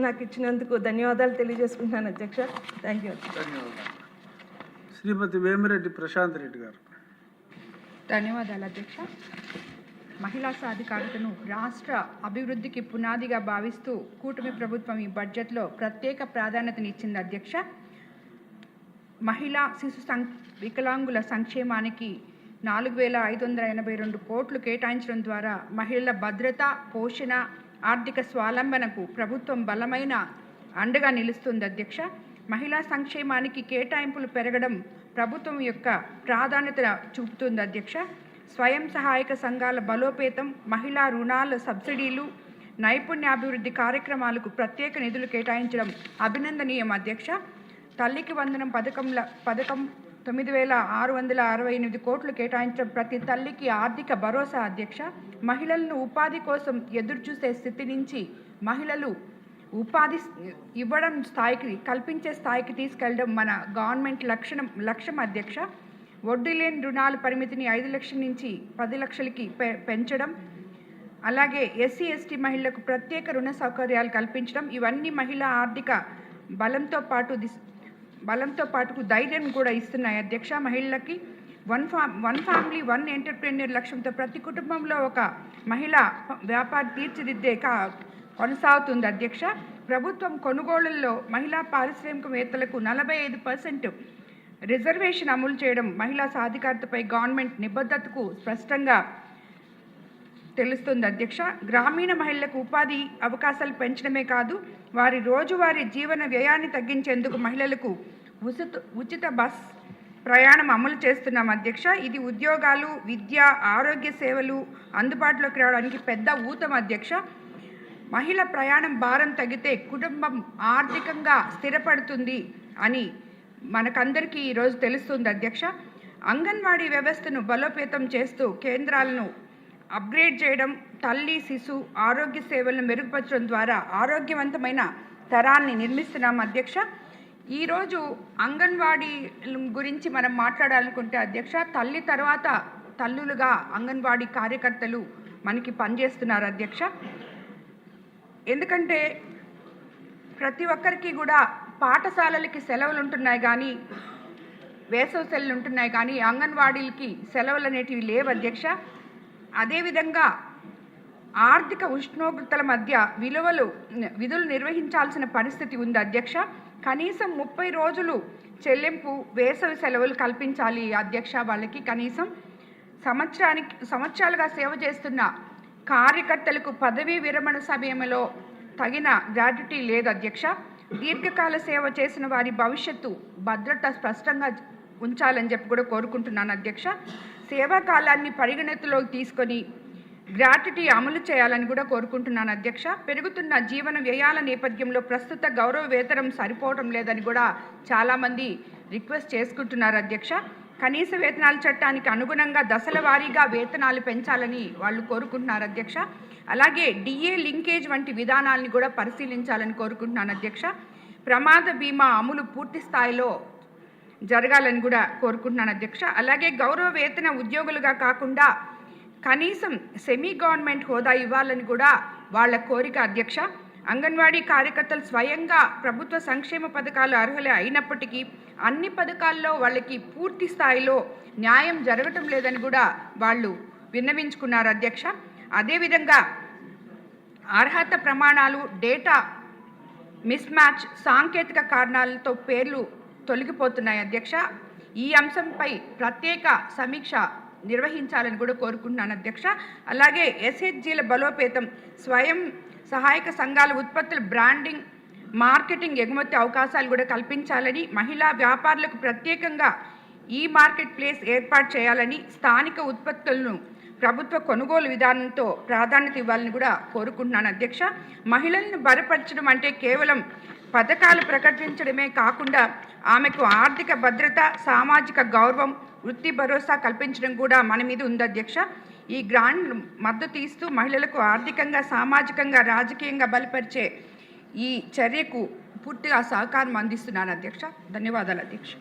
నాకు ఇచ్చినందుకు ధన్యవాదాలు తెలియజేసుకుంటున్నాను అధ్యక్ష. Thank you. ధన్యవాదాలు. శ్రీమతి వేమిరెడ్డి ప్రశాంత్ రెడ్డి గారు. ధన్యవాదాలు అధ్యక్ష. మహిళా సాధికారతను రాష్ట్ర అభివృద్ధికి పునాదిగా భావిస్తూ కూటమి ప్రభుత్వం ఈ బడ్జెట్లో ప్రత్యేక ప్రాధాన్యతనిచ్చింది అధ్యక్ష. మహిళా శిశు వికలాంగుల సంక్షేమానికి 4,582 కోట్లు కేటాయించడం ద్వారా మహిళల భద్రత, పోషణ, ఆర్థిక స్వావలంబనకు ప్రభుత్వం బలమైన అండగా నిలుస్తుంది అధ్యక్ష. మహిళా సంక్షేమానికి కేటాయింపులు పెరగడం ప్రభుత్వం యొక్క ప్రాధాన్యత చూపుతుంది అధ్యక్ష. స్వయం సహాయక సంఘాల బలోపేతం, మహిళా రుణాల సబ్సిడీలు, నైపుణ్యాభివృద్ధి కార్యక్రమాలకు ప్రత్యేక నిధులు కేటాయించడం అభినందనీయం అధ్యక్ష. తల్లికి వందనం పథకం 9,668 కోట్లు కేటాయించడం ప్రతి తల్లికి ఆర్థిక భరోసా అధ్యక్ష. మహిళలను ఉపాధి కోసం ఎదురుచూసే స్థితి నుంచి మహిళలు ఉపాధి ఇవ్వడం కల్పించే స్థాయికి తీసుకెళ్లడం మన గవర్నమెంట్ లక్ష్యం అధ్యక్ష. వడ్డీ లేని రుణాల పరిమితిని 5 లక్షల నుంచి 10 లక్షలకి పెంచడం, అలాగే ఎస్సీ ఎస్టీ మహిళలకు ప్రత్యేక రుణ సౌకర్యాలు కల్పించడం, ఇవన్నీ మహిళా ఆర్థిక బలంతో పాటు ధైర్యం కూడా ఇస్తున్నాయి అధ్యక్ష. మహిళలకి వన్ ఫ్యామిలీ వన్ ఎంటర్ప్రెన్యూర్ లక్ష్యంతో ప్రతి కుటుంబంలో ఒక మహిళా వ్యాపారి తీర్చిదిద్దే కొనసాగుతుంది అధ్యక్ష. ప్రభుత్వం కొనుగోళ్లలో మహిళా పారిశ్రామికవేత్తలకు 45% రిజర్వేషన్ అమలు చేయడం మహిళా సాధికారతపై గవర్నమెంట్ నిబద్ధతకు స్పష్టంగా తెలుస్తుంది అధ్యక్ష. గ్రామీణ మహిళలకు ఉపాధి అవకాశాలు పెంచడమే కాదు, వారి రోజువారీ జీవన వ్యయాన్ని తగ్గించేందుకు మహిళలకు ఉచిత బస్ ప్రయాణం అమలు చేస్తున్నాం అధ్యక్ష. ఇది ఉద్యోగాలు, విద్య, ఆరోగ్య సేవలు అందుబాటులోకి రావడానికి పెద్ద ఊతం అధ్యక్ష. మహిళ ప్రయాణం భారం తగ్గితే కుటుంబం ఆర్థికంగా స్థిరపడుతుంది అని మనకందరికీ ఈరోజు తెలుస్తుంది అధ్యక్ష. అంగన్వాడీ వ్యవస్థను బలోపేతం చేస్తూ కేంద్రాలను అప్గ్రేడ్ చేయడం, తల్లి శిశు ఆరోగ్య సేవలను మెరుగుపరచడం ద్వారా ఆరోగ్యవంతమైన తరాన్ని నిర్మిస్తున్నాం అధ్యక్ష. ఈరోజు అంగన్వాడీ గురించి మనం మాట్లాడాలనుకుంటే అధ్యక్ష, తల్లి తర్వాత తల్లులుగా అంగన్వాడీ కార్యకర్తలు మనకి పనిచేస్తున్నారు అధ్యక్ష. ఎందుకంటే ప్రతి ఒక్కరికి కూడా పాఠశాలలకి సెలవులు ఉంటున్నాయి కానీ, వేసవి సెలవులు ఉంటున్నాయి కానీ అంగన్వాడీలకి సెలవులు అనేటివి లేవు అధ్యక్ష. అదేవిధంగా ఆర్థిక ఉష్ణోగ్రతల మధ్య విధులు నిర్వహించాల్సిన పరిస్థితి ఉంది అధ్యక్ష. కనీసం 30 రోజులు చెల్లింపు వేసవి సెలవులు కల్పించాలి అధ్యక్ష. వాళ్ళకి కనీసం సంవత్సరాలుగా సేవ చేస్తున్న కార్యకర్తలకు పదవీ విరమణ సమయంలో తగిన గ్రాట్యుటీ లేదు అధ్యక్ష. దీర్ఘకాల సేవ చేసిన వారి భవిష్యత్తు భద్రత స్పష్టంగా ఉంచాలని చెప్పి కూడా కోరుకుంటున్నాను అధ్యక్ష. సేవా కాలాన్ని పరిగణనలోకి తీసుకొని గ్రాట్యుటీ అమలు చేయాలని కూడా కోరుకుంటున్నాను అధ్యక్ష. పెరుగుతున్న జీవన వ్యయాల నేపథ్యంలో ప్రస్తుత గౌరవ వేతనం సరిపోవడం లేదని కూడా చాలామంది రిక్వెస్ట్ చేసుకుంటున్నారు అధ్యక్ష. కనీస వేతనాల చట్టానికి అనుగుణంగా దశల వారీగా వేతనాలు పెంచాలని వాళ్ళు కోరుకుంటున్నారు అధ్యక్ష. అలాగే డిఏ లింకేజ్ వంటి విధానాలను కూడా పరిశీలించాలని కోరుకుంటున్నాను అధ్యక్ష. ప్రమాద బీమా అమలు పూర్తి స్థాయిలో జరగాలని కూడా కోరుకుంటున్నాను అధ్యక్ష. అలాగే గౌరవ వేతన ఉద్యోగులుగా కాకుండా కనీసం సెమీ గవర్నమెంట్ హోదా ఇవ్వాలని కూడా వాళ్ళ కోరిక అధ్యక్ష. అంగన్వాడీ కార్యకర్తలు స్వయంగా ప్రభుత్వ సంక్షేమ పథకాలు అర్హులే అయినప్పటికీ అన్ని పథకాల్లో వాళ్ళకి పూర్తి స్థాయిలో న్యాయం జరగటం లేదని కూడా వాళ్ళు విన్నవించుకున్నారు అధ్యక్ష. అదేవిధంగా అర్హత ప్రమాణాలు, డేటా మిస్ మ్యాచ్, సాంకేతిక కారణాలతో పేర్లు తొలగిపోతున్నాయి అధ్యక్ష. ఈ అంశంపై ప్రత్యేక సమీక్ష నిర్వహించాలని కూడా కోరుకుంటున్నాను అధ్యక్ష. అలాగే ఎస్హెచ్జీల బలోపేతం, స్వయం సహాయక సంఘాల ఉత్పత్తుల బ్రాండింగ్, మార్కెటింగ్, ఎగుమతి అవకాశాలు కూడా కల్పించాలని, మహిళా వ్యాపారులకు ప్రత్యేకంగా ఈ మార్కెట్ ప్లేస్ ఏర్పాటు చేయాలని, స్థానిక ఉత్పత్తులను ప్రభుత్వ కొనుగోలు విధానంతో ప్రాధాన్యత ఇవ్వాలని కూడా కోరుకుంటున్నాను అధ్యక్ష. మహిళలను బలపరచడం అంటే కేవలం పథకాలు ప్రకటించడమే కాకుండా ఆమెకు ఆర్థిక భద్రత, సామాజిక గౌరవం, వృత్తి భరోసా కల్పించడం కూడా మన మీద ఉంది అధ్యక్ష. ఈ గ్రాంట్ మద్దతు ఇస్తూ మహిళలకు ఆర్థికంగా, సామాజికంగా, రాజకీయంగా బలపరిచే ఈ చర్యకు పూర్తిగా సహకారం అందిస్తున్నాను అధ్యక్ష. ధన్యవాదాలు అధ్యక్ష.